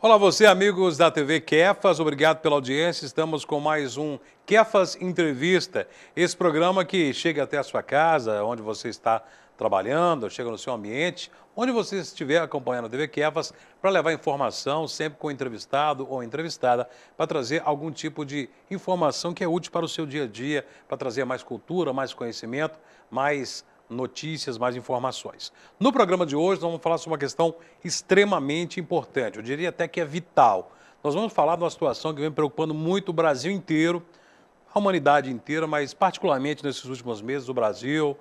Olá você, amigos da TV Kefas, obrigado pela audiência. Estamos com mais um Kefas Entrevista, esse programa que chega até a sua casa, onde você está trabalhando, chega no seu ambiente, onde você estiver acompanhando a TV Kefas, para levar informação, sempre com o entrevistado ou entrevistada, para trazer algum tipo de informação que é útil para o seu dia a dia, para trazer mais cultura, mais conhecimento, mais notícias, mais informações. No programa de hoje, nós vamos falar sobre uma questão extremamente importante, eu diria até que é vital. Nós vamos falar de uma situação que vem preocupando muito o Brasil inteiro, a humanidade inteira, mas particularmente nesses últimos meses, o Brasil,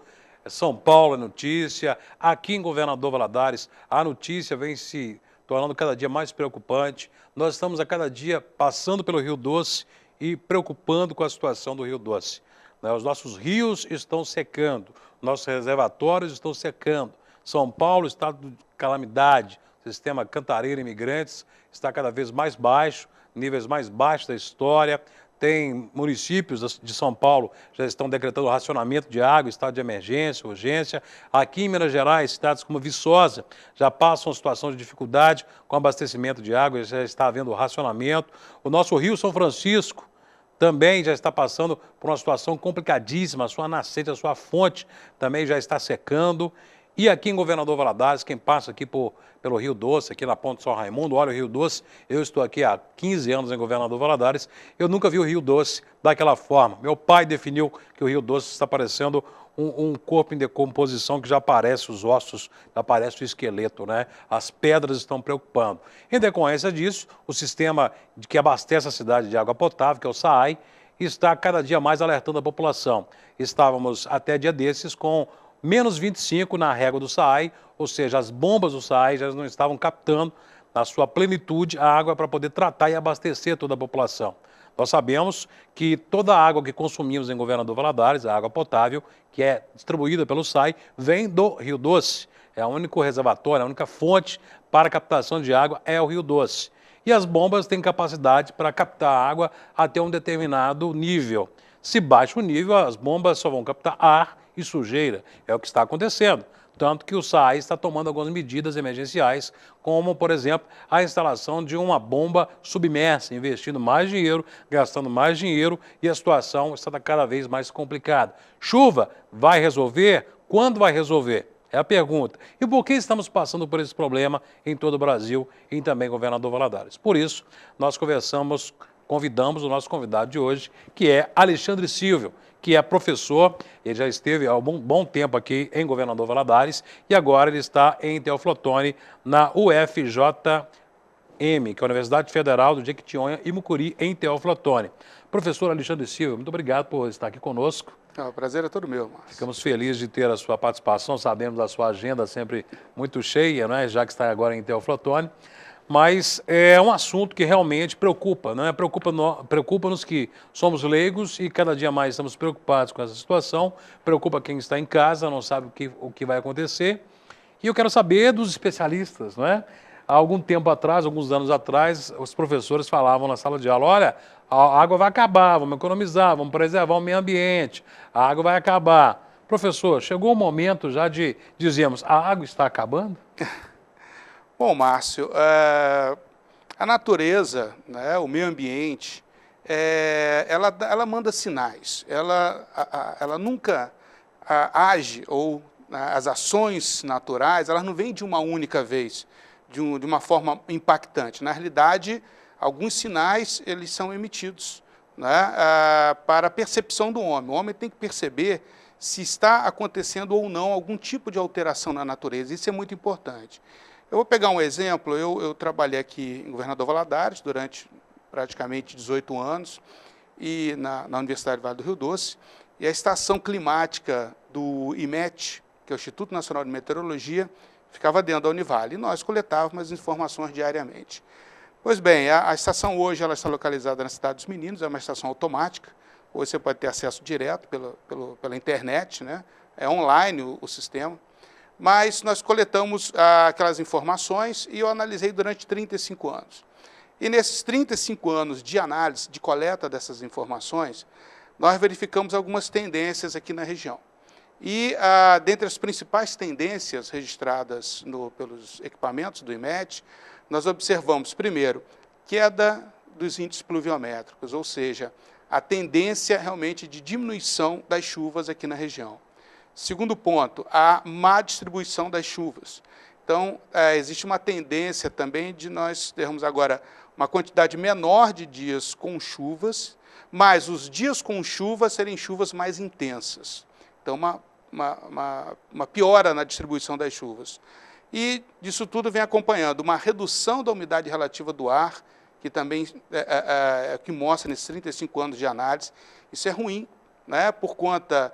São Paulo é notícia, aqui em Governador Valadares, a notícia vem se tornando cada dia mais preocupante. Nós estamos a cada dia passando pelo Rio Doce e preocupando com a situação do Rio Doce. Os nossos rios estão secando, nossos reservatórios estão secando. São Paulo, estado de calamidade, o sistema Cantareira Imigrantes está cada vez mais baixo, níveis mais baixos da história. Tem municípios de São Paulo já estão decretando racionamento de água, estado de emergência, urgência. Aqui em Minas Gerais, estados como Viçosa já passam uma situação de dificuldade com abastecimento de água, já está havendo racionamento. O nosso Rio São Francisco também já está passando por uma situação complicadíssima, a sua nascente, a sua fonte também já está secando. E aqui em Governador Valadares, quem passa aqui pelo Rio Doce, aqui na Ponte São Raimundo, olha o Rio Doce, eu estou aqui há 15 anos em Governador Valadares, eu nunca vi o Rio Doce daquela forma. Meu pai definiu que o Rio Doce está parecendo um corpo em decomposição que já aparece os ossos, já aparece o esqueleto, né? As pedras estão preocupando. Em decorrência disso, o sistema que abastece a cidade de água potável, que é o SAAI, está cada dia mais alertando a população. Estávamos até dia desses com menos 25 na régua do SAAI, ou seja, as bombas do SAAI já não estavam captando na sua plenitude a água para poder tratar e abastecer toda a população. Nós sabemos que toda a água que consumimos em Governador Valadares, a água potável, que é distribuída pelo SAAI, vem do Rio Doce. É o único reservatório, a única fonte para captação de água é o Rio Doce. E as bombas têm capacidade para captar água até um determinado nível. Se baixa o nível, as bombas só vão captar ar e sujeira. É o que está acontecendo. Tanto que o SAAI está tomando algumas medidas emergenciais, como, por exemplo, a instalação de uma bomba submersa, investindo mais dinheiro, gastando mais dinheiro, e a situação está cada vez mais complicada. Chuva vai resolver? Quando vai resolver? É a pergunta. E por que estamos passando por esse problema em todo o Brasil e também em Governador Valadares? Por isso, nós convidamos o nosso convidado de hoje, que é Alexandre Silvio, que é professor, ele já esteve há um bom tempo aqui em Governador Valadares e agora ele está em Teoflotone, na UFJM, que é a Universidade Federal do Jequitinhonha e Mucuri, em Teoflotone. Professor Alexandre Silvio, muito obrigado por estar aqui conosco. O prazer é todo meu, Márcio. Ficamos felizes de ter a sua participação, sabemos da sua agenda sempre muito cheia, né, já que está agora em Teoflotone. Mas é um assunto que realmente preocupa, né? Preocupa-nos que somos leigos e cada dia mais estamos preocupados com essa situação, preocupa quem está em casa, não sabe o que vai acontecer. E eu quero saber dos especialistas, né? Há algum tempo atrás, alguns anos atrás, os professores falavam na sala de aula, olha, a água vai acabar, vamos economizar, vamos preservar o meio ambiente, a água vai acabar. Professor, chegou o momento já de dizermos, a água está acabando? Bom, Márcio, a natureza, né, o meio ambiente, ela manda sinais, ela nunca age, ou as ações naturais, elas não vêm de uma única vez, de uma forma impactante. Na realidade, alguns sinais eles são emitidos, né, para a percepção do homem. O homem tem que perceber se está acontecendo ou não algum tipo de alteração na natureza, isso é muito importante. Eu vou pegar um exemplo, eu trabalhei aqui em Governador Valadares durante praticamente 18 anos, e na Universidade Vale do Rio Doce, e a estação climática do IMET, que é o Instituto Nacional de Meteorologia, ficava dentro da Univale, e nós coletávamos as informações diariamente. Pois bem, a estação hoje ela está localizada na Cidade dos Meninos, é uma estação automática, hoje você pode ter acesso direto pela internet, né? É online o sistema. Mas nós coletamos aquelas informações e eu analisei durante 35 anos. E nesses 35 anos de análise, de coleta dessas informações, nós verificamos algumas tendências aqui na região. E, dentre as principais tendências registradas pelos equipamentos do IMET, nós observamos, primeiro, queda dos índices pluviométricos, ou seja, a tendência realmente de diminuição das chuvas aqui na região. Segundo ponto, a má distribuição das chuvas. Então, existe uma tendência também de nós termos agora uma quantidade menor de dias com chuvas, mas os dias com chuva serem chuvas mais intensas. Então, uma piora na distribuição das chuvas. E disso tudo vem acompanhando uma redução da umidade relativa do ar, que também que mostra nesses 35 anos de análise. Isso é ruim, né, por conta,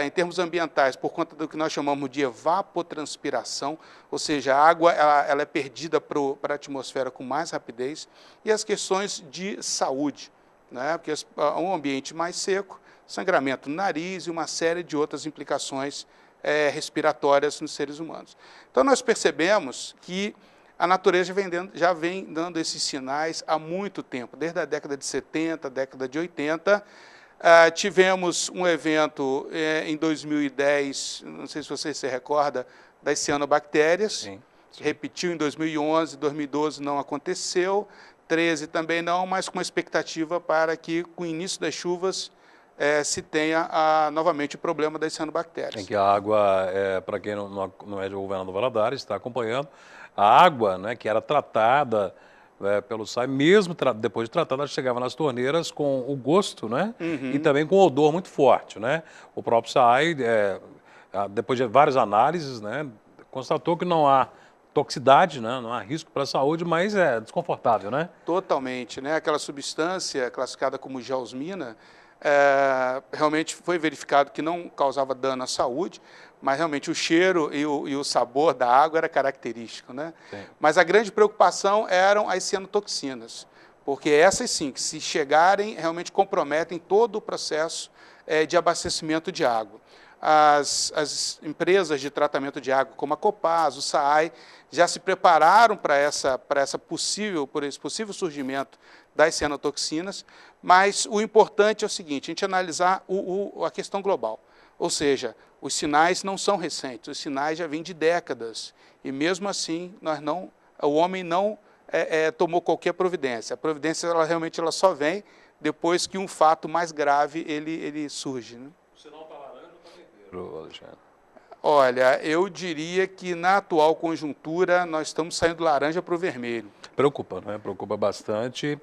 em termos ambientais, por conta do que nós chamamos de evapotranspiração, ou seja, a água ela é perdida para a atmosfera com mais rapidez, e as questões de saúde, né, porque um ambiente mais seco, sangramento no nariz e uma série de outras implicações respiratórias nos seres humanos. Então, nós percebemos que a natureza já vem dando esses sinais há muito tempo, desde a década de 70, década de 80. Tivemos um evento em 2010, não sei se você se recorda, das cianobactérias, Sim. Repetiu em 2011, 2012 não aconteceu, 2013 também não, mas com uma expectativa para que, com o início das chuvas, se tenha novamente o problema das cianobactérias. Em que a água, para quem não é de Governador Valadares, está acompanhando, a água, né, que era tratada pelo SAI, mesmo depois de tratada, ela chegava nas torneiras com o gosto, né, e também com o odor muito forte, né. O próprio SAI, depois de várias análises, né, constatou que não há toxicidade, né, não há risco para a saúde, mas é desconfortável, né? Totalmente, né? Aquela substância classificada como geosmina, realmente foi verificado que não causava dano à saúde, mas realmente o cheiro e o sabor da água era característico, né? Sim. Mas a grande preocupação eram as cianotoxinas, porque essas sim, que se chegarem, realmente comprometem todo o processo de abastecimento de água. As empresas de tratamento de água, como a Copasa, o SAAI, já se prepararam por esse possível surgimento das cianotoxinas, mas o importante é o seguinte, a gente analisar a questão global, ou seja, os sinais não são recentes, os sinais já vêm de décadas, e mesmo assim o homem não tomou qualquer providência. A providência realmente só vem depois que um fato mais grave ele surge, né? O sinal está laranja ou está vermelho, Alexandre? Olha, eu diria que na atual conjuntura nós estamos saindo laranja para o vermelho. Preocupa, né? Preocupa bastante.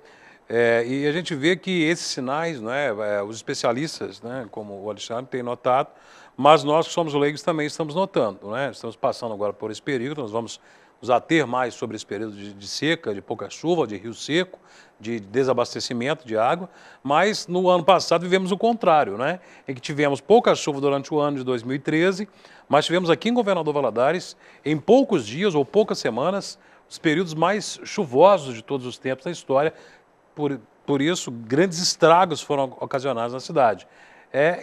E a gente vê que esses sinais, né, os especialistas, né, como o Alexandre, têm notado, mas nós que somos leigos também estamos notando, né? Estamos passando agora por esse período, nós vamos nos ater mais sobre esse período de seca, de pouca chuva, de rio seco, de desabastecimento de água, mas no ano passado vivemos o contrário, né? Em que tivemos pouca chuva durante o ano de 2013, mas tivemos aqui em Governador Valadares, em poucos dias ou poucas semanas, os períodos mais chuvosos de todos os tempos da história. Por isso, grandes estragos foram ocasionados na cidade. É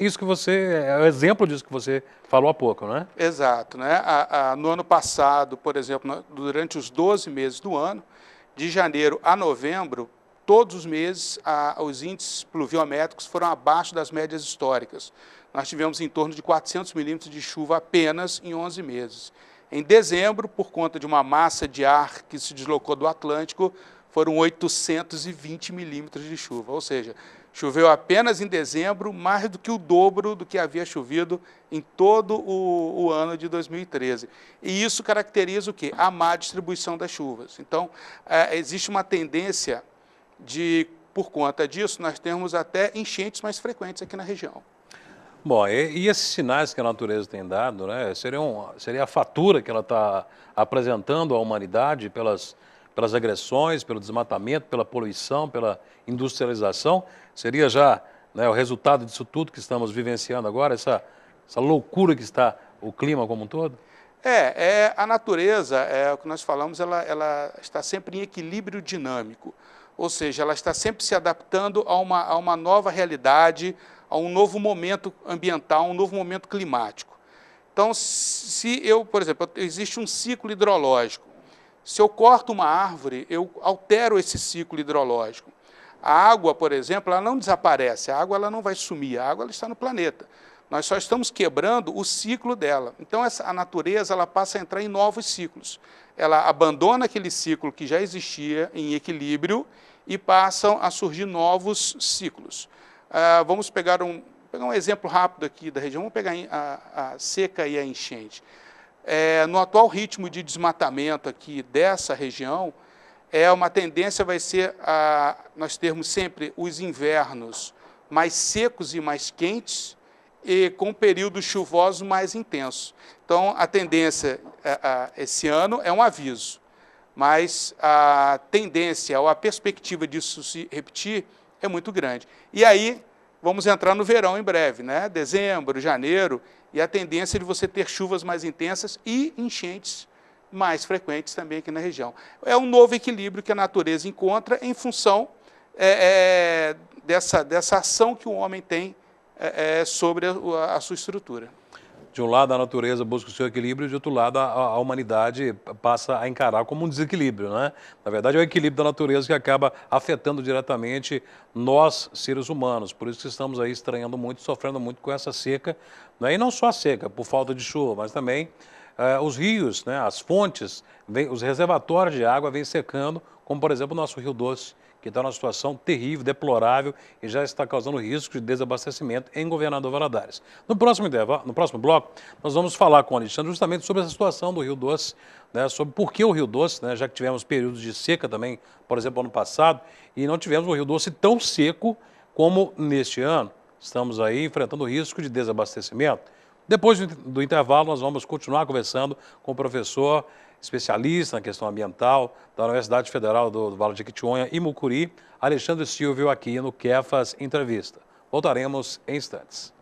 o exemplo disso que você falou há pouco, né? Exato, né? No ano passado, por exemplo, durante os 12 meses do ano, de janeiro a novembro, todos os meses os índices pluviométricos foram abaixo das médias históricas. Nós tivemos em torno de 400 milímetros de chuva apenas em 11 meses. Em dezembro, por conta de uma massa de ar que se deslocou do Atlântico, foram 820 milímetros de chuva, ou seja, choveu apenas em dezembro, mais do que o dobro do que havia chovido em todo o ano de 2013. E isso caracteriza o quê? A má distribuição das chuvas. Então, existe uma tendência por conta disso, nós temos até enchentes mais frequentes aqui na região. Bom, e esses sinais que a natureza tem dado, né, seria a fatura que ela está apresentando à humanidade pelas agressões, pelo desmatamento, pela poluição, pela industrialização? Seria já, né, o resultado disso tudo que estamos vivenciando agora, essa loucura que está o clima como um todo? A natureza, o que nós falamos, ela está sempre em equilíbrio dinâmico, ou seja, ela está sempre se adaptando a uma nova realidade, a um novo momento ambiental, um novo momento climático. Então, por exemplo, existe um ciclo hidrológico. Se eu corto uma árvore, eu altero esse ciclo hidrológico. A água, por exemplo, ela não desaparece, a água ela não vai sumir, a água ela está no planeta. Nós só estamos quebrando o ciclo dela. Então, a natureza ela passa a entrar em novos ciclos. Ela abandona aquele ciclo que já existia em equilíbrio e passam a surgir novos ciclos. Vamos pegar um exemplo rápido aqui da região. Vamos pegar a seca e a enchente. No atual ritmo de desmatamento aqui dessa região, uma tendência vai ser nós termos sempre os invernos mais secos e mais quentes e com períodos chuvosos mais intensos. Então, a tendência esse ano é um aviso, mas a tendência ou a perspectiva disso se repetir é muito grande. E aí, vamos entrar no verão em breve, né? Dezembro, janeiro, e a tendência de você ter chuvas mais intensas e enchentes mais frequentes também aqui na região. É um novo equilíbrio que a natureza encontra em função dessa ação que o homem tem sobre a sua estrutura. De um lado, a natureza busca o seu equilíbrio, e de outro lado, a humanidade passa a encarar como um desequilíbrio, né? Na verdade, é o equilíbrio da natureza que acaba afetando diretamente nós, seres humanos. Por isso que estamos aí estranhando muito, sofrendo muito com essa seca, né? E não só a seca, por falta de chuva, mas também os rios, né? As fontes, os reservatórios de água vêm secando, como, por exemplo, o nosso Rio Doce, que está numa situação terrível, deplorável e já está causando risco de desabastecimento em Governador Valadares. No próximo bloco, nós vamos falar com o Alexandre justamente sobre essa situação do Rio Doce, né, sobre por que o Rio Doce, né, já que tivemos períodos de seca também, por exemplo, ano passado, e não tivemos o Rio Doce tão seco como neste ano. Estamos aí enfrentando o risco de desabastecimento. Depois do intervalo, nós vamos continuar conversando com o professor especialista na questão ambiental da Universidade Federal do Vale de Jequitinhonha e Mucuri, Alexandre Silvio, aqui no Kefas Entrevista. Voltaremos em instantes.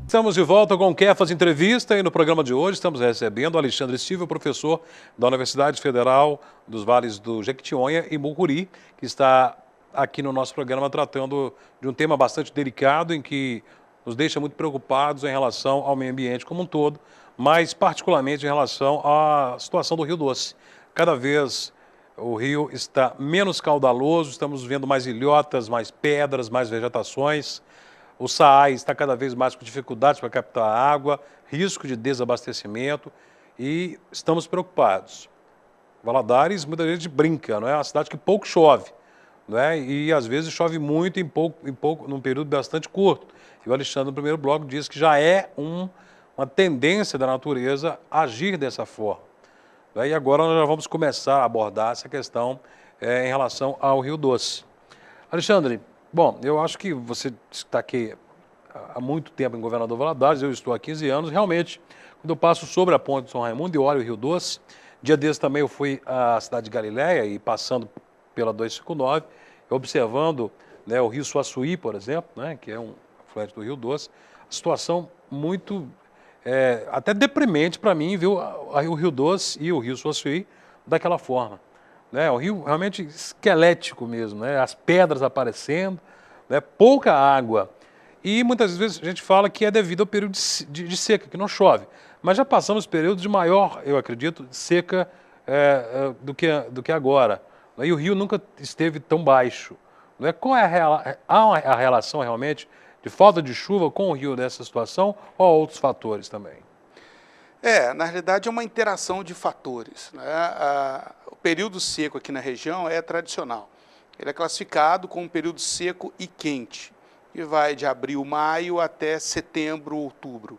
Estamos de volta com o Kefas Entrevista e no programa de hoje estamos recebendo o Alexandre Silva, professor da Universidade Federal dos Vales do Jequitinhonha e Mucuri, que está aqui no nosso programa tratando de um tema bastante delicado em que nos deixa muito preocupados em relação ao meio ambiente como um todo, mas particularmente em relação à situação do Rio Doce. Cada vez o rio está menos caudaloso, estamos vendo mais ilhotas, mais pedras, mais vegetações. O SAAI está cada vez mais com dificuldades para captar água, risco de desabastecimento e estamos preocupados. Valadares, muita gente brinca, não é? É uma cidade que pouco chove, não é? E às vezes chove muito num período bastante curto. E o Alexandre, no primeiro bloco, disse que já é uma tendência da natureza agir dessa forma. Não é? E agora nós já vamos começar a abordar essa questão em relação ao Rio Doce. Alexandre, bom, eu acho que você está aqui há muito tempo em Governador Valadares, eu estou há 15 anos. Realmente, quando eu passo sobre a ponte de São Raimundo e olho o Rio Doce, dia desses também eu fui à cidade de Galiléia e passando pela 259, observando, né, o Rio Suaçuí, por exemplo, né, que é um afluente do Rio Doce, a situação muito, até deprimente para mim, ver o Rio Doce e o Rio Suaçuí daquela forma. Né, o rio realmente esquelético mesmo, né, as pedras aparecendo, né, pouca água. E muitas vezes a gente fala que é devido ao período de seca, que não chove. Mas já passamos períodos de maior, eu acredito, seca do que agora. E o rio nunca esteve tão baixo. Qual é a relação realmente de falta de chuva com o rio nessa situação ou outros fatores também? Na realidade é uma interação de fatores, né? O período seco aqui na região é tradicional. Ele é classificado como um período seco e quente, que vai de abril, maio até setembro, outubro.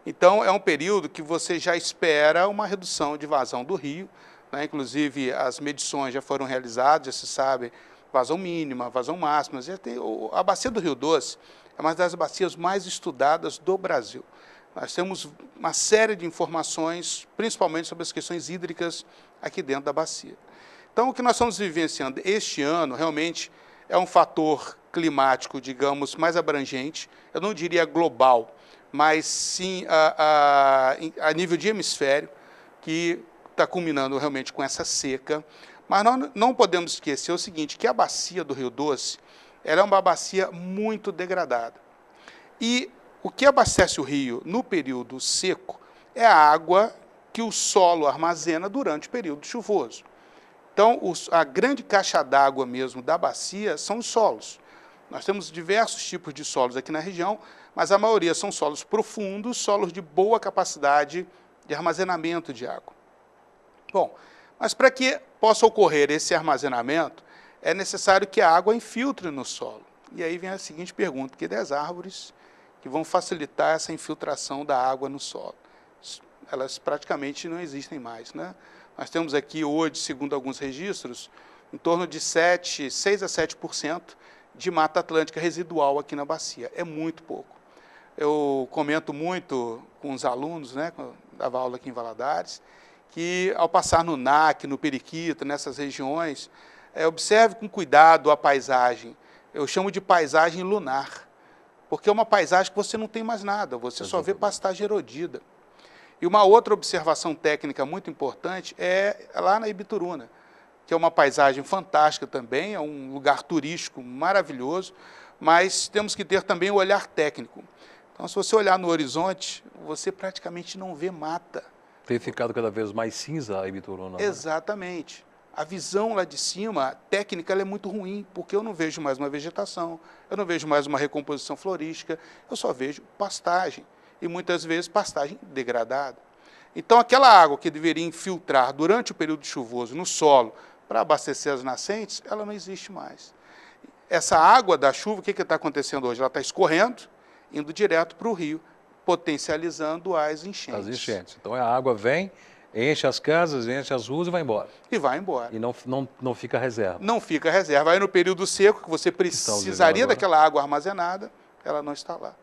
Então, é um período que você já espera uma redução de vazão do rio, né? Inclusive, as medições já foram realizadas, já se sabe vazão mínima, vazão máxima. A bacia do Rio Doce é uma das bacias mais estudadas do Brasil. Nós temos uma série de informações, principalmente sobre as questões hídricas aqui dentro da bacia. Então, o que nós estamos vivenciando este ano, realmente, é um fator climático, digamos, mais abrangente, eu não diria global, mas sim a nível de hemisfério, que está culminando realmente com essa seca. Mas nós não podemos esquecer o seguinte, que a bacia do Rio Doce ela é uma bacia muito degradada. E o que abastece o rio no período seco é a água que o solo armazena durante o período chuvoso. Então, a grande caixa d'água mesmo da bacia são os solos. Nós temos diversos tipos de solos aqui na região, mas a maioria são solos profundos, solos de boa capacidade de armazenamento de água. Bom, mas para que possa ocorrer esse armazenamento, é necessário que a água infiltre no solo. E aí vem a seguinte pergunta: que das árvores que vão facilitar essa infiltração da água no solo? Elas praticamente não existem mais, né? Nós temos aqui hoje, segundo alguns registros, em torno de 6 a 7% de mata atlântica residual aqui na bacia. É muito pouco. Eu comento muito com os alunos, né, quando dava aula aqui em Valadares, que ao passar no NAC, no Periquito, nessas regiões, observe com cuidado a paisagem. Eu chamo de paisagem lunar, porque é uma paisagem que você não tem mais nada, você só vê pastagem erodida. E uma outra observação técnica muito importante é lá na Ibituruna, que é uma paisagem fantástica também, é um lugar turístico maravilhoso, mas temos que ter também o olhar técnico. Então, se você olhar no horizonte, você praticamente não vê mata. Tem ficado cada vez mais cinza a Ibituruna. Né? Exatamente. A visão lá de cima, técnica, ela é muito ruim, porque eu não vejo mais uma vegetação, eu não vejo mais uma recomposição florística, eu só vejo pastagem. E muitas vezes pastagem degradada. Então, aquela água que deveria infiltrar durante o período chuvoso no solo para abastecer as nascentes, ela não existe mais. Essa água da chuva, o que está acontecendo hoje? Ela está escorrendo, indo direto para o rio, potencializando as enchentes. As enchentes. Então, a água vem, enche as casas, enche as ruas e vai embora. E vai embora. E não fica reserva. Não fica reserva. Aí, no período seco, que você precisaria daquela água armazenada, ela não está lá.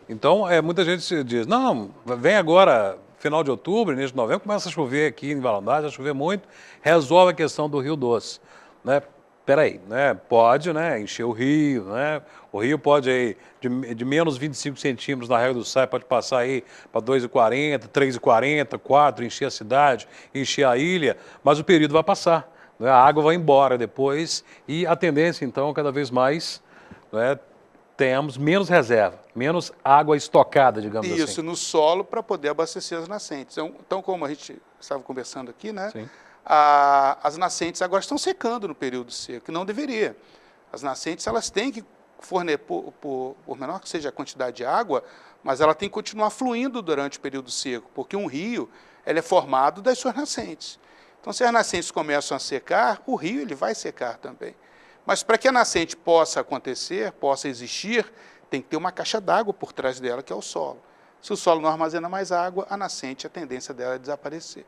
Então, muita gente diz, não, vem agora, final de outubro, início de novembro, começa a chover aqui em Valadares, a chover muito, resolve a questão do Rio Doce. Né? Peraí, né? Pode, né, encher o rio, né? O rio pode, aí, de menos 25 centímetros na Raia do Sai, pode passar aí para 2,40, 3,40, 4, encher a cidade, encher a ilha, mas o período vai passar, né? A água vai embora depois e a tendência, então, cada vez mais, né, tenhamos menos reserva, menos água estocada, digamos assim. Isso, no solo, para poder abastecer as nascentes. Então, como a gente estava conversando aqui, né? Sim. As nascentes agora estão secando no período seco, que não deveria. As nascentes, elas têm que fornecer, por menor que seja a quantidade de água, mas ela tem que continuar fluindo durante o período seco, porque um rio ele é formado das suas nascentes. Então, se as nascentes começam a secar, o rio ele vai secar também. Mas para que a nascente possa acontecer, possa existir, tem que ter uma caixa d'água por trás dela, que é o solo. Se o solo não armazena mais água, a nascente, a tendência dela é desaparecer.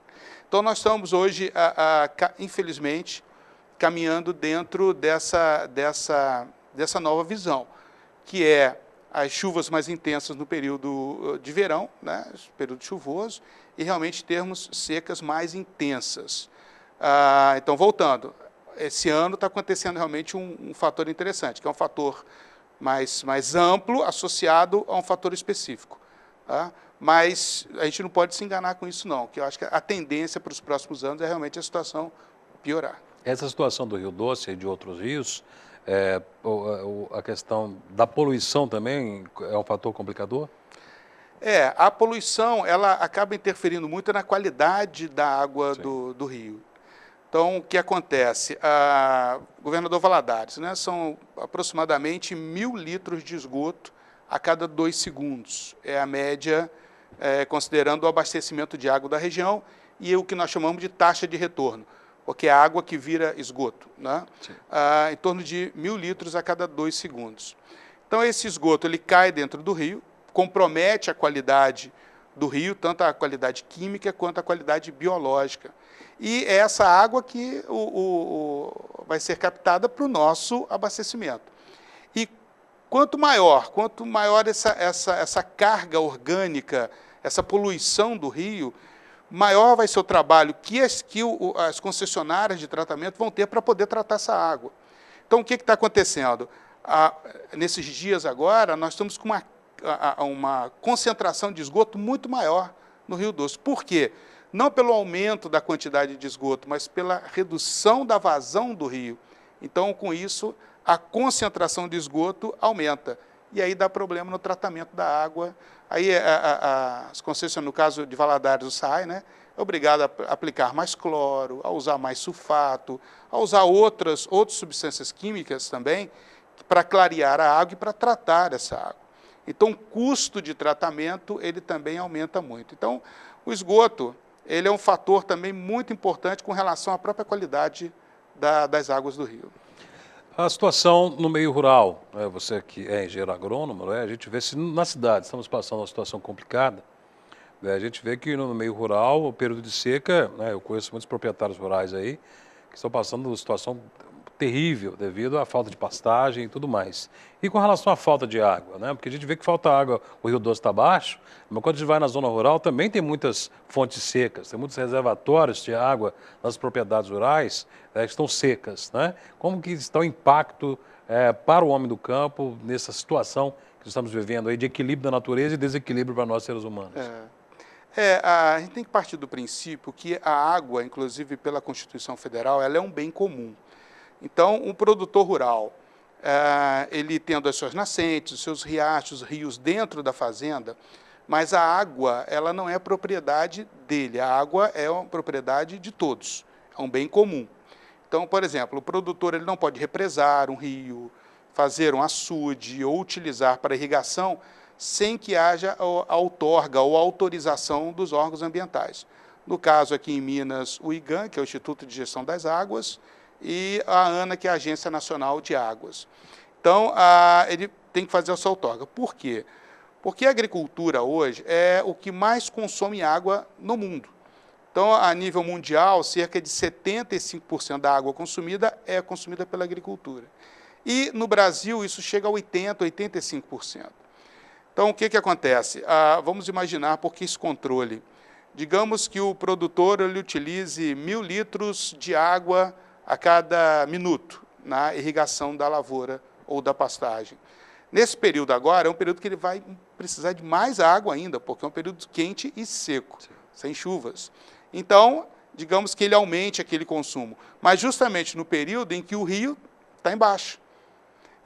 Então, nós estamos hoje, infelizmente, caminhando dentro dessa nova visão, que é as chuvas mais intensas no período de verão, né, período chuvoso, e realmente termos secas mais intensas. Então, voltando, esse ano está acontecendo realmente um fator interessante, que é um fator mais amplo associado a um fator específico. Tá? Mas a gente não pode se enganar com isso, não, que eu acho que a tendência para os próximos anos é realmente a situação piorar. Essa situação do Rio Doce e de outros rios, a questão da poluição também é um fator complicador? A poluição ela acaba interferindo muito na qualidade da água do rio. Então, o que acontece? Governador Valadares, né, são aproximadamente 1.000 litros de esgoto a cada 2 segundos. É a média, considerando o abastecimento de água da região e o que nós chamamos de taxa de retorno, porque é a água que vira esgoto, né? Em torno de 1.000 litros a cada 2 segundos. Então, esse esgoto ele cai dentro do rio, compromete a qualidade do rio, tanto a qualidade química quanto a qualidade biológica. E é essa água que vai ser captada para o nosso abastecimento. E quanto maior essa carga orgânica, essa poluição do rio, maior vai ser o trabalho que as concessionárias de tratamento vão ter para poder tratar essa água. Então, o que está acontecendo? Nesses dias agora, nós estamos com uma concentração de esgoto muito maior no Rio Doce. Por quê? Não pelo aumento da quantidade de esgoto, mas pela redução da vazão do rio. Então, com isso, a concentração de esgoto aumenta. e aí dá problema no tratamento da água. Aí as concessionárias, no caso de Valadares, o SAI, né, é obrigado a aplicar mais cloro, a usar mais sulfato, a usar outras substâncias químicas também, para clarear a água e para tratar essa água. Então, o custo de tratamento, ele também aumenta muito. Então, o esgoto, ele é um fator também muito importante com relação à própria qualidade das águas do rio. A situação no meio rural, né, você que é engenheiro agrônomo, né, a gente vê se na cidade estamos passando uma situação complicada, né, a gente vê que no meio rural, o período de seca, né, eu conheço muitos proprietários rurais aí, que estão passando uma situação terrível devido à falta de pastagem e tudo mais. E com relação à falta de água, né? Porque a gente vê que falta água, o Rio Doce está baixo, mas quando a gente vai na zona rural também tem muitas fontes secas, tem muitos reservatórios de água nas propriedades rurais que estão secas, né? Como que está o impacto para o homem do campo nessa situação que estamos vivendo aí de equilíbrio da natureza e desequilíbrio para nós seres humanos? A gente tem que partir do princípio que a água, inclusive pela Constituição Federal, ela é um bem comum. Então, um produtor rural, ele tendo as suas nascentes, os seus riachos, rios dentro da fazenda, mas a água, ela não é propriedade dele, a água é uma propriedade de todos, é um bem comum. Então, por exemplo, o produtor ele não pode represar um rio, fazer um açude ou utilizar para irrigação sem que haja a outorga ou autorização dos órgãos ambientais. No caso aqui em Minas, o IGAM, que é o Instituto de Gestão das Águas, e a ANA, que é a Agência Nacional de Águas. Então, ele tem que fazer a sua outorga. Por quê? Porque a agricultura hoje é o que mais consome água no mundo. Então, a nível mundial, cerca de 75% da água consumida é consumida pela agricultura. E no Brasil, isso chega a 80%, 85%. Então, o que acontece? Vamos imaginar, por que esse controle? Digamos que o produtor ele utilize 1.000 litros de água a cada minuto na irrigação da lavoura ou da pastagem. Nesse período agora, é um período que ele vai precisar de mais água ainda, porque é um período quente e seco, sem chuvas. Então, digamos que ele aumente aquele consumo, mas justamente no período em que o rio está embaixo.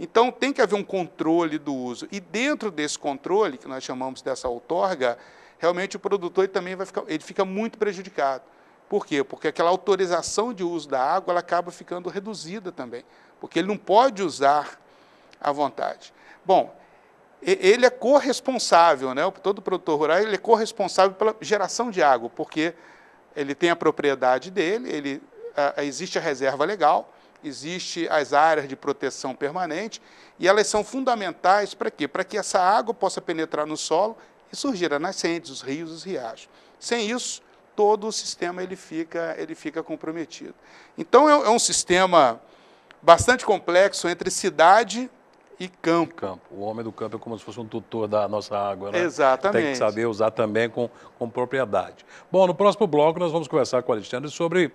Então, tem que haver um controle do uso. E dentro desse controle, que nós chamamos dessa outorga, realmente o produtor ele fica muito prejudicado. Por quê? Porque aquela autorização de uso da água ela acaba ficando reduzida também, porque ele não pode usar à vontade. Bom, ele é corresponsável, né? Todo produtor rural ele é corresponsável pela geração de água, porque ele tem a propriedade dele, existe a reserva legal, existe as áreas de proteção permanente, e elas são fundamentais para quê? Para que essa água possa penetrar no solo e surgir as nascentes, os rios, os riachos. Sem isso, todo o sistema ele fica comprometido. Então, é um sistema bastante complexo entre cidade e campo. O homem do campo é como se fosse um tutor da nossa água, né? Exatamente. Tem que saber usar também com propriedade. Bom, no próximo bloco nós vamos conversar com o Alexandre sobre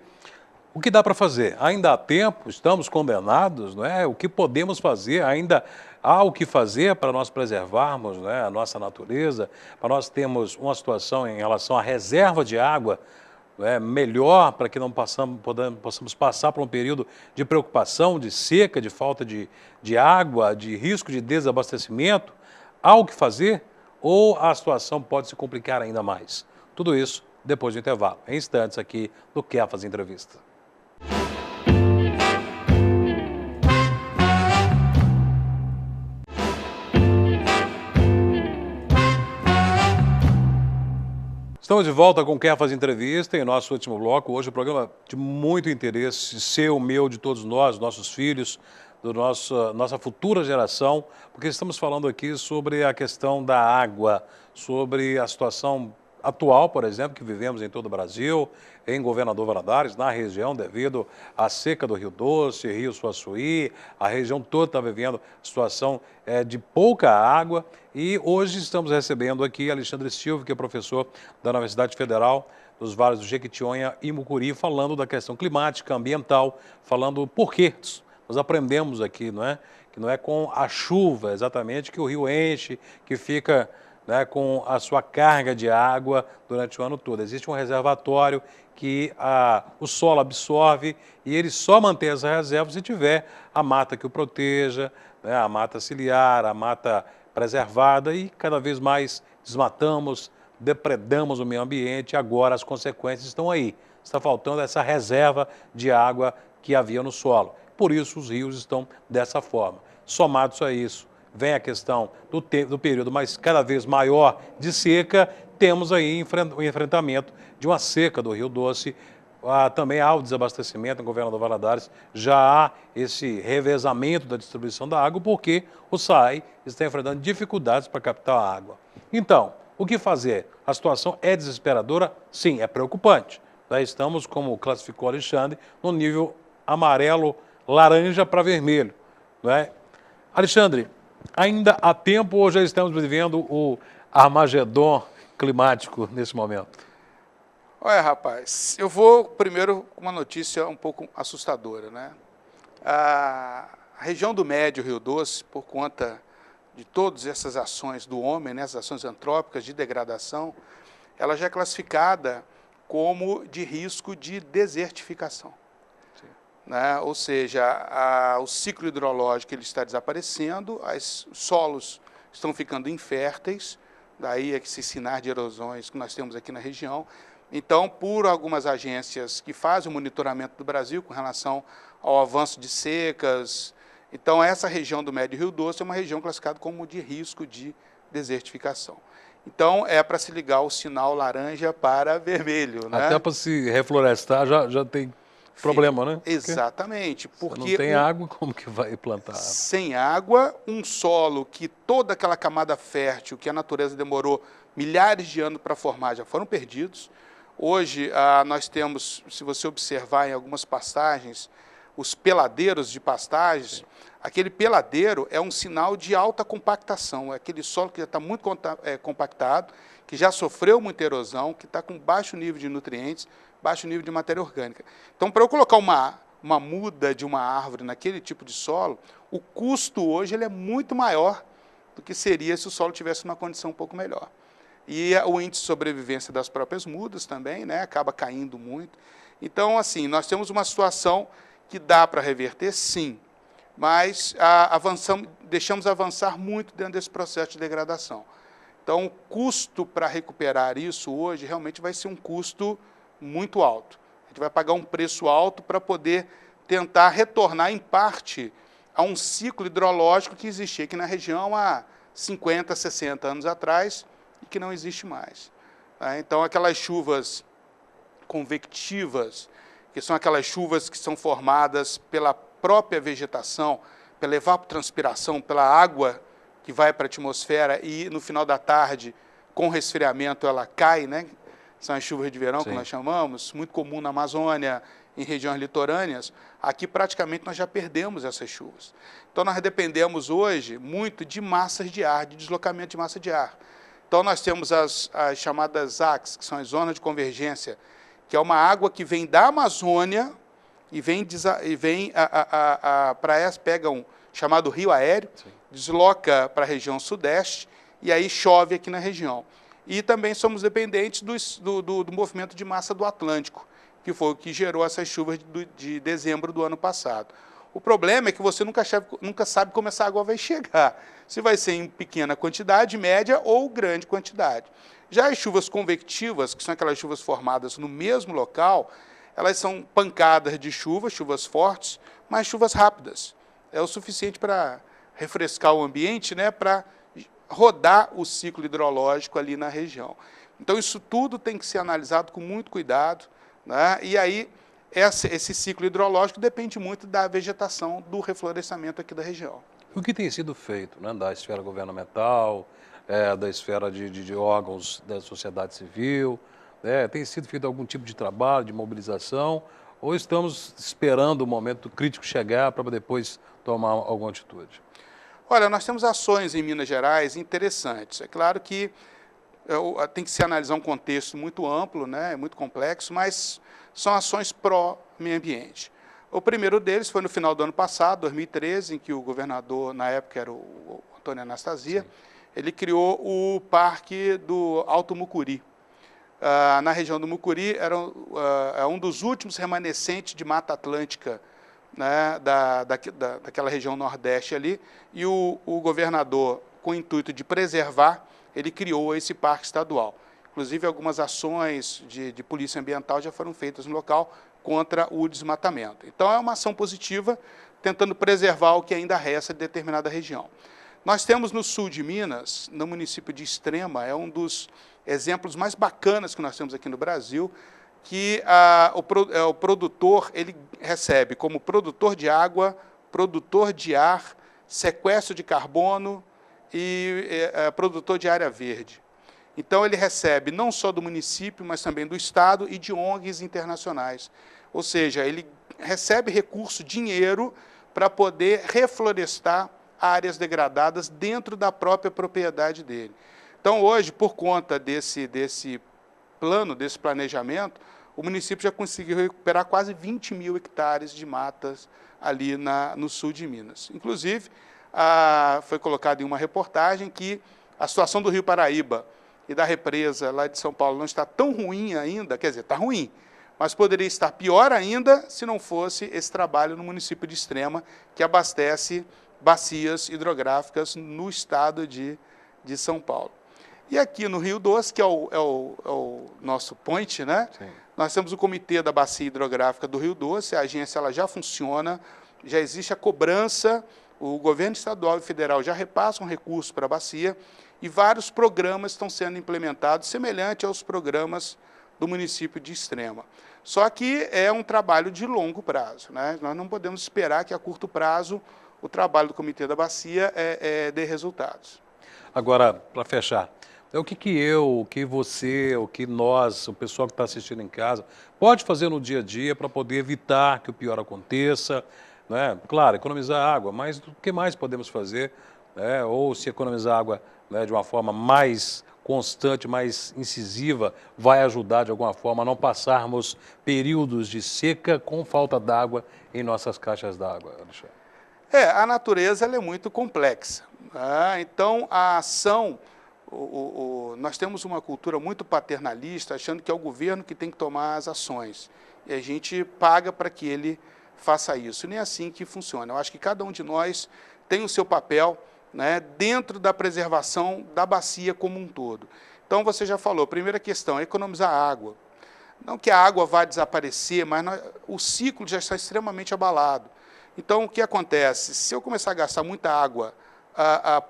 o que dá para fazer. Ainda há tempo, estamos condenados, não é? O que podemos fazer? Ainda há o que fazer para nós preservarmos, né, a nossa natureza, para nós termos uma situação em relação à reserva de água melhor, para que não possamos passar por um período de preocupação, de seca, de falta de água, de risco de desabastecimento. Há o que fazer ou a situação pode se complicar ainda mais? Tudo isso depois do intervalo, em instantes aqui no Quer Fazer Entrevista. Estamos de volta com Quer Fazer Entrevista em nosso último bloco. Hoje o programa de muito interesse, seu, meu, de todos nós, nossos filhos, nossa futura geração, porque estamos falando aqui sobre a questão da água, sobre a situação atual, por exemplo, que vivemos em todo o Brasil, em Governador Valadares, na região, devido à seca do Rio Doce, Rio Suaçuí, a região toda está vivendo situação de pouca água. E hoje estamos recebendo aqui Alexandre Silva, que é professor da Universidade Federal dos Vales do Jequitinhonha e Mucuri, falando da questão climática, ambiental, falando por quê. Nós aprendemos aqui, não é? Que não é com a chuva exatamente que o rio enche, que fica né, com a sua carga de água durante o ano todo. Existe um reservatório que o solo absorve e ele só mantém essa reserva se tiver a mata que o proteja, né, a mata ciliar, a mata preservada, e cada vez mais desmatamos, depredamos o meio ambiente, e agora as consequências estão aí. Está faltando essa reserva de água que havia no solo. Por isso os rios estão dessa forma. Somados a isso, vem a questão do período cada vez maior de seca, temos aí o enfrentamento de uma seca do Rio Doce. Também há o desabastecimento em Governador Valadares, já há esse revezamento da distribuição da água, porque o SAI está enfrentando dificuldades para captar a água. Então, o que fazer? A situação é desesperadora? Sim, é preocupante. Estamos, como classificou Alexandre, no nível amarelo, laranja para vermelho. Não é? Alexandre, ainda há tempo ou já estamos vivendo o Armagedon climático nesse momento? Olha, rapaz, eu vou primeiro com uma notícia um pouco assustadora, né? A região do Médio Rio Doce, por conta de todas essas ações do homem, né, as ações antrópicas de degradação, ela já é classificada como de risco de desertificação. Né? Ou seja, o ciclo hidrológico ele está desaparecendo, os solos estão ficando inférteis, daí esses sinais de erosões que nós temos aqui na região. Então, por algumas agências que fazem o monitoramento do Brasil com relação ao avanço de secas, então essa região do Médio Rio Doce é uma região classificada como de risco de desertificação. Então, é para se ligar o sinal laranja para vermelho. Né? Até para se reflorestar já tem problema, né? Exatamente. Porque não tem água, como que vai plantar? Sem água, um solo que toda aquela camada fértil que a natureza demorou milhares de anos para formar já foram perdidos. Hoje, nós temos, se você observar em algumas pastagens, os peladeiros de pastagens, aquele peladeiro é um sinal de alta compactação, é aquele solo que já está muito compactado, que já sofreu muita erosão, que está com baixo nível de nutrientes, baixo nível de matéria orgânica. Então, para eu colocar uma muda de uma árvore naquele tipo de solo, o custo hoje ele é muito maior do que seria se o solo tivesse uma condição um pouco melhor. E o índice de sobrevivência das próprias mudas também, né, acaba caindo muito. Então, assim, nós temos uma situação que dá para reverter, sim, mas deixamos avançar muito dentro desse processo de degradação. Então, o custo para recuperar isso hoje realmente vai ser um custo muito alto. A gente vai pagar um preço alto para poder tentar retornar, em parte, a um ciclo hidrológico que existia aqui na região há 50, 60 anos atrás e que não existe mais. Então, aquelas chuvas convectivas, que são aquelas chuvas que são formadas pela própria vegetação, pela evapotranspiração, pela água que vai para a atmosfera e, no final da tarde, com resfriamento, ela cai, né? São as chuvas de verão, que nós chamamos, muito comum na Amazônia, em regiões litorâneas. Aqui, praticamente, nós já perdemos essas chuvas. Então, nós dependemos hoje muito de massas de ar, de deslocamento de massa de ar. Então, nós temos as chamadas ZACs, que são as zonas de convergência, que é uma água que vem da Amazônia e pega um chamado rio aéreo, desloca para a região sudeste e aí chove aqui na região. E também somos dependentes do movimento de massa do Atlântico, que foi o que gerou essas chuvas de dezembro do ano passado. O problema é que você nunca sabe como essa água vai chegar, se vai ser em pequena quantidade, média ou grande quantidade. Já as chuvas convectivas, que são aquelas chuvas formadas no mesmo local, elas são pancadas de chuva, chuvas fortes, mas chuvas rápidas. É o suficiente para refrescar o ambiente, né, para rodar o ciclo hidrológico ali na região. Então, isso tudo tem que ser analisado com muito cuidado, né? E aí, esse ciclo hidrológico depende muito da vegetação, do reflorestamento aqui da região. O que tem sido feito, né, da esfera governamental, da esfera de órgãos da sociedade civil, tem sido feito algum tipo de trabalho, de mobilização, ou estamos esperando o momento crítico chegar para depois tomar alguma atitude? Olha, nós temos ações em Minas Gerais interessantes. É claro que tem que se analisar um contexto muito amplo, né, muito complexo, mas são ações pró-meio ambiente. O primeiro deles foi no final do ano passado, 2013, em que o governador, na época era o Antônio Anastasia, ele criou o Parque do Alto Mucuri. Na região do Mucuri, é um dos últimos remanescentes de Mata Atlântica, né, daquela região nordeste ali, e o governador, com o intuito de preservar, ele criou esse parque estadual. Inclusive, algumas ações de polícia ambiental já foram feitas no local contra o desmatamento. Então, é uma ação positiva, tentando preservar o que ainda resta de determinada região. Nós temos no sul de Minas, no município de Extrema, é um dos exemplos mais bacanas que nós temos aqui no Brasil, que o produtor ele recebe como produtor de água, produtor de ar, sequestro de carbono e produtor de área verde. Então, ele recebe não só do município, mas também do Estado e de ONGs internacionais. Ou seja, ele recebe recurso, dinheiro, para poder reflorestar áreas degradadas dentro da própria propriedade dele. Então, hoje, por conta desse plano, desse planejamento, o município já conseguiu recuperar quase 20 mil hectares de matas ali no sul de Minas. Inclusive, foi colocado em uma reportagem que a situação do Rio Paraíba e da represa lá de São Paulo não está tão ruim ainda, quer dizer, está ruim, mas poderia estar pior ainda se não fosse esse trabalho no município de Extrema, que abastece bacias hidrográficas no estado de São Paulo. E aqui no Rio Doce, que é o nosso point, né? Sim. Nós temos o Comitê da Bacia Hidrográfica do Rio Doce, a agência ela já funciona, já existe a cobrança, o governo estadual e federal já repassam recursos para a bacia e vários programas estão sendo implementados, semelhante aos programas do município de Extrema. Só que é um trabalho de longo prazo, né? Nós não podemos esperar que a curto prazo o trabalho do Comitê da Bacia dê resultados. Agora, para fechar, o que você, o que nós, o pessoal que está assistindo em casa, pode fazer no dia a dia para poder evitar que o pior aconteça, né? Claro, economizar água, mas o que mais podemos fazer, né? Ou se economizar água, né, de uma forma mais constante, mais incisiva, vai ajudar de alguma forma a não passarmos períodos de seca com falta d'água em nossas caixas d'água, Alexandre? A natureza ela é muito complexa, né? Então, a ação, nós temos uma cultura muito paternalista, achando que é o governo que tem que tomar as ações, e a gente paga para que ele faça isso. Nem é assim que funciona. Eu acho que cada um de nós tem o seu papel, né, dentro da preservação da bacia como um todo. Então, você já falou, primeira questão, é economizar água. Não que a água vá desaparecer, mas o ciclo já está extremamente abalado. Então, o que acontece? Se eu começar a gastar muita água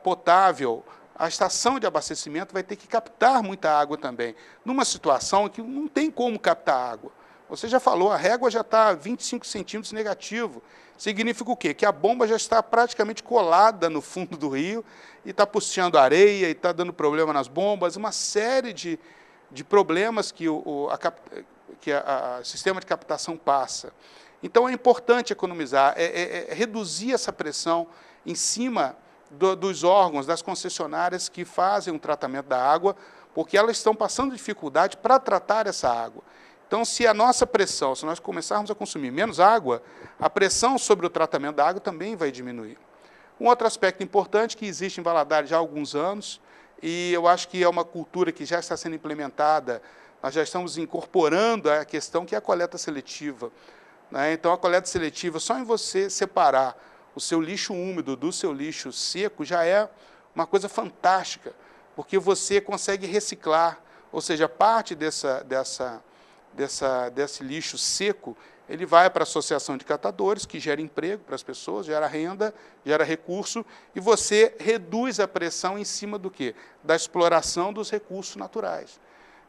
potável, a estação de abastecimento vai ter que captar muita água também, numa situação que não tem como captar água. Você já falou, a régua já está 25 centímetros negativo. Significa o quê? Que a bomba já está praticamente colada no fundo do rio e está puxando areia e está dando problema nas bombas, uma série de problemas que o sistema de captação passa. Então, é importante economizar, reduzir essa pressão em cima dos órgãos, das concessionárias que fazem o tratamento da água, porque elas estão passando dificuldade para tratar essa água. Então, se a nossa pressão, se nós começarmos a consumir menos água, a pressão sobre o tratamento da água também vai diminuir. Um outro aspecto importante que existe em Valadares já há alguns anos, e eu acho que é uma cultura que já está sendo implementada, nós já estamos incorporando a questão que é a coleta seletiva, né? Então, a coleta seletiva, só em você separar o seu lixo úmido do seu lixo seco, já é uma coisa fantástica, porque você consegue reciclar, ou seja, parte desse lixo seco, ele vai para a associação de catadores, que gera emprego para as pessoas, gera renda, gera recurso, e você reduz a pressão em cima do quê? Da exploração dos recursos naturais.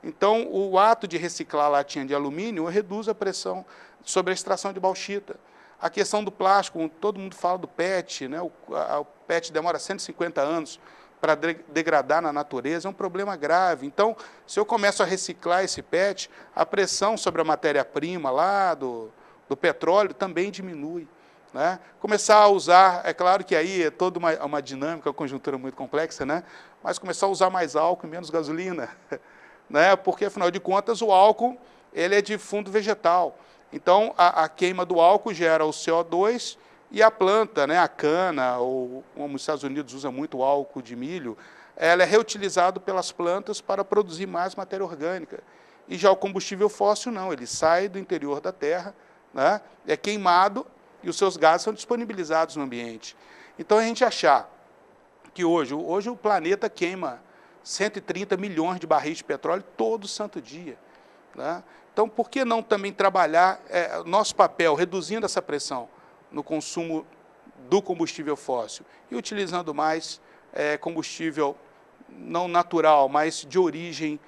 Então, o ato de reciclar a latinha de alumínio reduz a pressão sobre a extração de bauxita. A questão do plástico, todo mundo fala do PET, né? O PET demora 150 anos para degradar na natureza, é um problema grave. Então, se eu começo a reciclar esse PET, a pressão sobre a matéria-prima lá do petróleo também diminui, né? Começar a usar, é claro que aí é toda uma dinâmica, uma conjuntura muito complexa, né? Mas começar a usar mais álcool e menos gasolina, né? Porque, afinal de contas, o álcool ele é de fundo vegetal. Então, a queima do álcool gera o CO2 E a planta, né, a cana, ou como os Estados Unidos usa muito o álcool de milho, ela é reutilizado pelas plantas para produzir mais matéria orgânica. E já o combustível fóssil não, ele sai do interior da terra, né, é queimado e os seus gases são disponibilizados no ambiente. Então a gente achar que hoje o planeta queima 130 milhões de barris de petróleo todo santo dia, né? Então, por que não também trabalhar nosso papel, reduzindo essa pressão no consumo do combustível fóssil e utilizando mais combustível não natural, mas de origem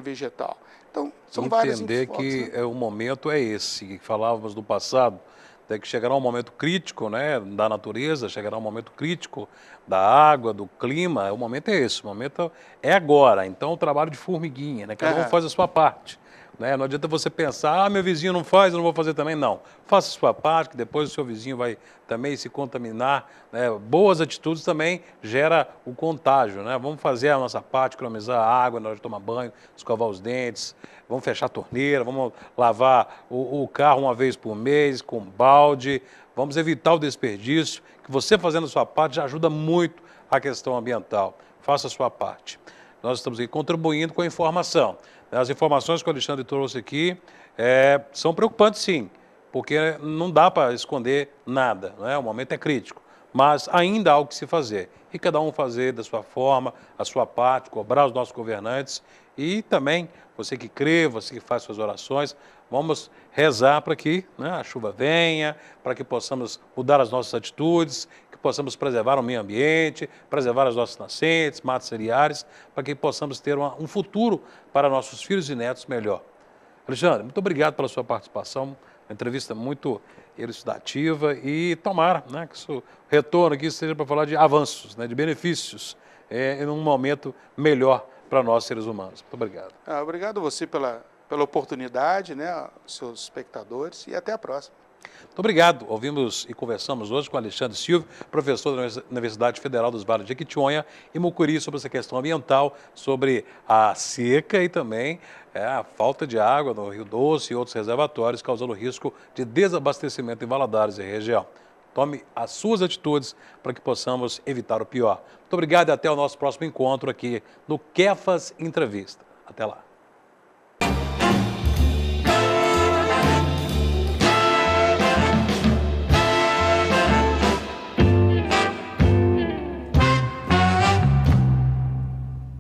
vegetal. Então, são vários Entender enfoques, que o momento é esse, que falávamos do passado, até que chegará um momento crítico, né, da natureza, chegará um momento crítico da água, do clima, o momento é esse, o momento é agora. Então, o trabalho de formiguinha, né, cada um faz a sua parte. Né? Não adianta você pensar, meu vizinho não faz, eu não vou fazer também. Não. Faça a sua parte, que depois o seu vizinho vai também se contaminar. Né? Boas atitudes também gera o contágio. Né? Vamos fazer a nossa parte, economizar água na hora de tomar banho, escovar os dentes, vamos fechar a torneira, vamos lavar o carro uma vez por mês com balde, vamos evitar o desperdício, que você fazendo a sua parte já ajuda muito a questão ambiental. Faça a sua parte. Nós estamos aqui contribuindo com a informação. As informações que o Alexandre trouxe aqui são preocupantes, sim, porque não dá para esconder nada, né? O momento é crítico, mas ainda há algo que se fazer. E cada um fazer da sua forma, a sua parte, cobrar os nossos governantes e também você que crê, você que faz suas orações, vamos rezar para que, né, a chuva venha, para que possamos mudar as nossas atitudes, que possamos preservar o meio ambiente, preservar as nossas nascentes, matas ciliares, para que possamos ter um futuro para nossos filhos e netos melhor. Alexandre, muito obrigado pela sua participação, uma entrevista muito elucidativa e tomara, né, que o retorno aqui seja para falar de avanços, né, de benefícios, em um momento melhor para nós seres humanos. Muito obrigado. Obrigado a você pela oportunidade, né, aos seus espectadores, e até a próxima. Muito obrigado. Ouvimos e conversamos hoje com Alexandre Silva, professor da Universidade Federal dos Vales de Jequitinhonha e Mucuri, sobre essa questão ambiental, sobre a seca e também a falta de água no Rio Doce e outros reservatórios, causando risco de desabastecimento em Valadares e região. Tome as suas atitudes para que possamos evitar o pior. Muito obrigado e até o nosso próximo encontro aqui no Kefas Entrevista. Até lá.